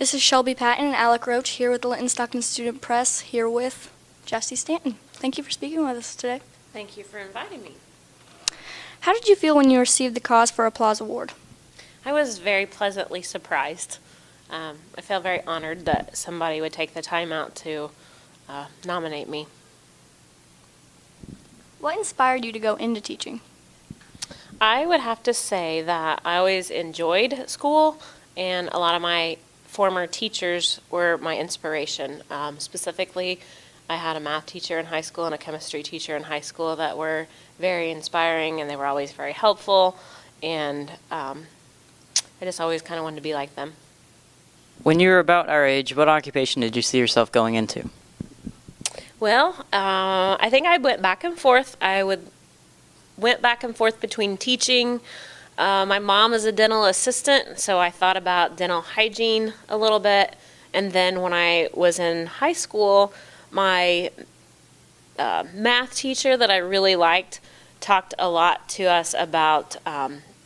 This is Shelby Patton and Alec Roach here with the Linton-Stockton Student Press, here with Jessi Stanton. Thank you for speaking with us today. Thank you for inviting me. How did you feel when you received the Cause for Applause Award? I was very pleasantly surprised. I felt very honored that somebody would take the time out to nominate me. What inspired you to go into teaching? I would have to say that I always enjoyed school, and a lot of my former teachers were my inspiration. Specifically, I had a math teacher in high school and a chemistry teacher in high school that were very inspiring, and they were always very helpful, and I just always kind of wanted to be like them. When you were about our age, what occupation did you see yourself going into? Well, I think I went back and forth. Went back and forth between teaching. My mom is a dental assistant, so I thought about dental hygiene a little bit. And then when I was in high school, my math teacher that I really liked talked a lot to us about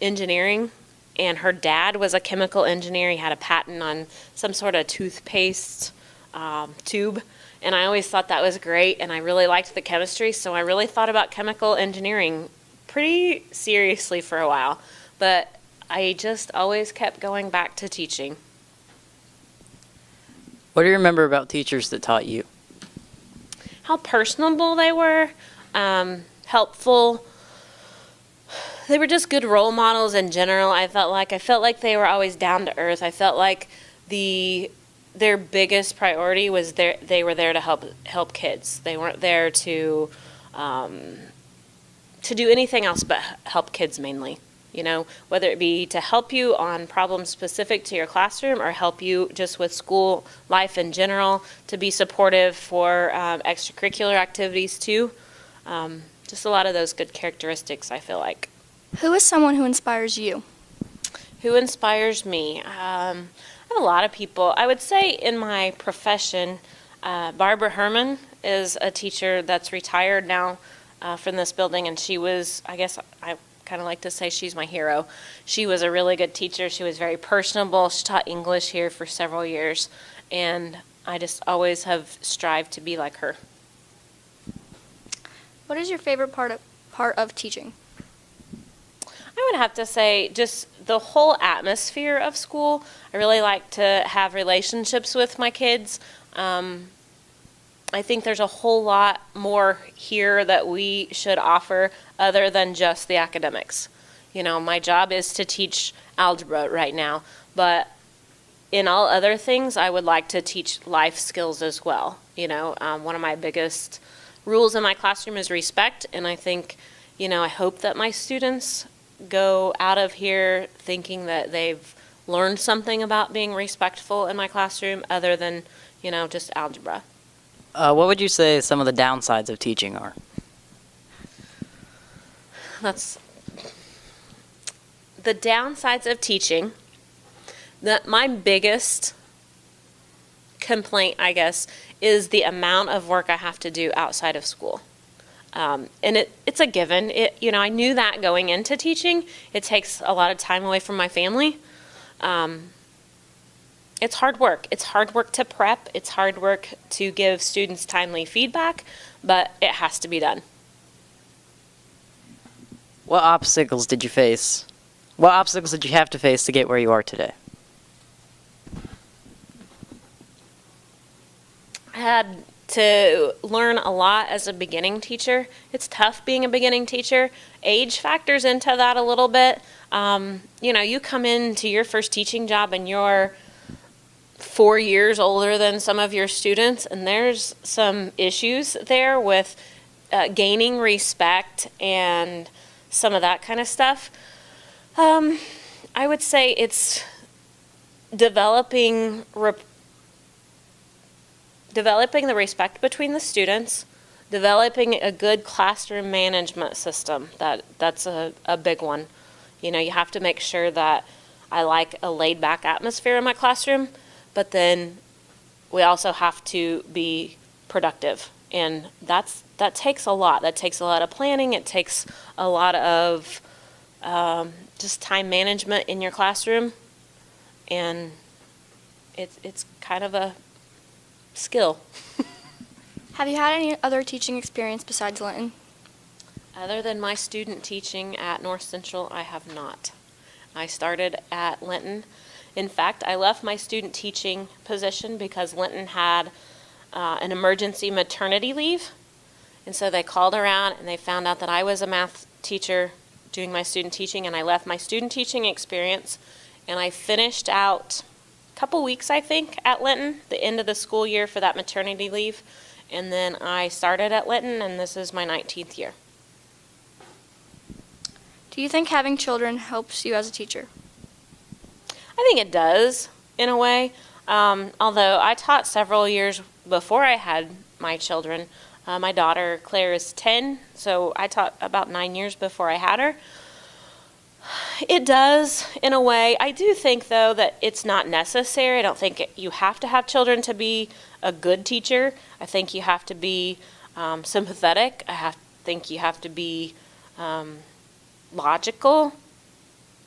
engineering. And her dad was a chemical engineer. He had a patent on some sort of toothpaste tube. And I always thought that was great, and I really liked the chemistry, so I really thought about chemical engineering pretty seriously for a while. But I just always kept going back to teaching. What do you remember about teachers that taught you? How personable they were, helpful. They were just good role models in general. I felt like they were always down to earth. I felt like their biggest priority was they were there to help kids. They weren't there to do anything else but help kids mainly. You know, whether it be to help you on problems specific to your classroom or help you just with school life in general, to be supportive for extracurricular activities too. Just a lot of those good characteristics, I feel like. Who is someone who inspires you? Who inspires me? I have a lot of people. I would say in my profession, Barbara Herman is a teacher that's retired now from this building, and she was, I guess I kind of like to say she's my hero. She was a really good teacher. She was very personable. She taught English here for several years, and I just always have strived to be like her. What is your favorite part of teaching? I would have to say just the whole atmosphere of school. I really like to have relationships with my kids. I think there's a whole lot more here that we should offer other than just the academics. You know, my job is to teach algebra right now, but in all other things, I would like to teach life skills as well. You know, one of my biggest rules in my classroom is respect, and I think, you know, I hope that my students go out of here thinking that they've learned something about being respectful in my classroom other than, you know, just algebra. What would you say some of the downsides of teaching are? That's the downsides of teaching. My biggest complaint, I guess, is the amount of work I have to do outside of school. And it's a given. You know, I knew that going into teaching. It takes a lot of time away from my family. It's hard work. It's hard work to prep. It's hard work to give students timely feedback, but it has to be done. What obstacles did you face? What obstacles did you have to face to get where you are today? I had to learn a lot as a beginning teacher. It's tough being a beginning teacher. Age factors into that a little bit. You know, you come into your first teaching job and you're 4 years older than some of your students, and there's some issues there with gaining respect and some of that kind of stuff. I would say it's developing the respect between the students, developing a good classroom management system. That's a big one. You know, you have to make sure that I like a laid-back atmosphere in my classroom, but then we also have to be productive, and that takes a lot. That takes a lot of planning. It takes a lot of just time management in your classroom, and it's kind of a skill. Have you had any other teaching experience besides Linton? Other than my student teaching at North Central, I have not. I started at Linton. In fact, I left my student teaching position because Linton had an emergency maternity leave. And so they called around and they found out that I was a math teacher doing my student teaching, and I left my student teaching experience, and I finished out a couple weeks, I think, at Linton, the end of the school year for that maternity leave. And then I started at Linton, and this is my 19th year. Do you think having children helps you as a teacher? I think it does, in a way. Although I taught several years before I had my children. My daughter, Claire, is 10, so I taught about 9 years before I had her. It does, in a way. I do think, though, that it's not necessary. I don't think you have to have children to be a good teacher. I think you have to be sympathetic. Think you have to be logical,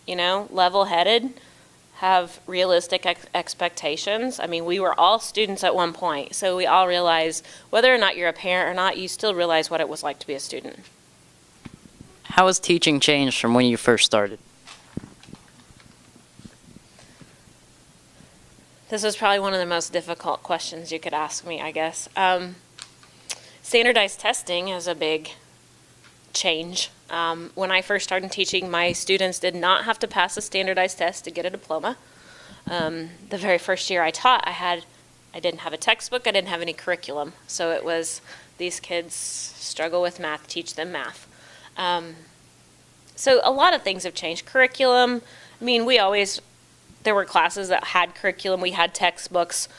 level-headed, have realistic expectations. I mean, we were all students at one point, so we all realize, whether or not you're a parent or not, you still realize what it was like to be a student. How has teaching changed from when you first started? This is probably one of the most difficult questions you could ask me, I guess. Standardized testing is a big change. When I first started teaching, my students did not have to pass a standardized test to get a diploma. The very first year I taught, I didn't have a textbook, I didn't have any curriculum. So it was, these kids struggle with math, teach them math. So a lot of things have changed. Curriculum, I mean, there were classes that had curriculum, we had textbooks,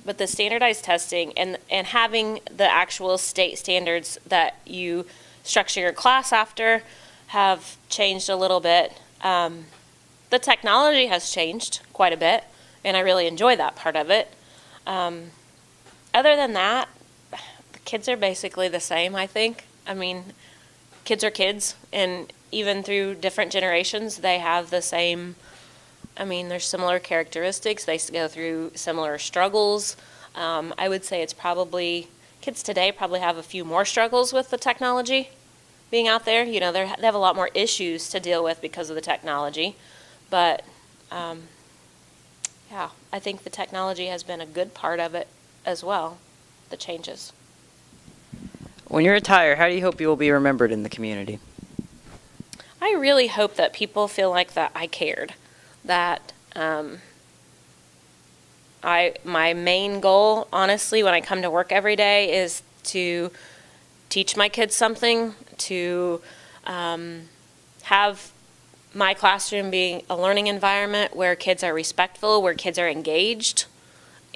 but the standardized testing and having the actual state standards that you structure your class after have changed a little bit. The technology has changed quite a bit, and I really enjoy that part of it. Other than that, the kids are basically the same, I think. I mean, kids are kids, and even through different generations, they have the same. I mean, there's similar characteristics. They go through similar struggles. I would say it's probably, kids today probably have a few more struggles with the technology being out there. They have a lot more issues to deal with because of the technology. But, yeah, I think the technology has been a good part of it as well, the changes. When you retire, how do you hope you will be remembered in the community? I really hope that people feel like that I cared. That my main goal, honestly, when I come to work every day is to teach my kids something, to have my classroom being a learning environment where kids are respectful, where kids are engaged,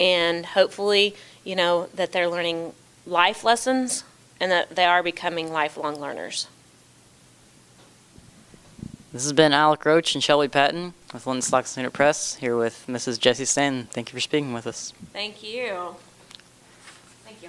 and hopefully, that they're learning life lessons and that they are becoming lifelong learners. This has been Alec Roach and Shelby Patton with Linton-Stockton Student Press, here with Mrs. Jessi Stanton. Thank you for speaking with us. Thank you. Thank you.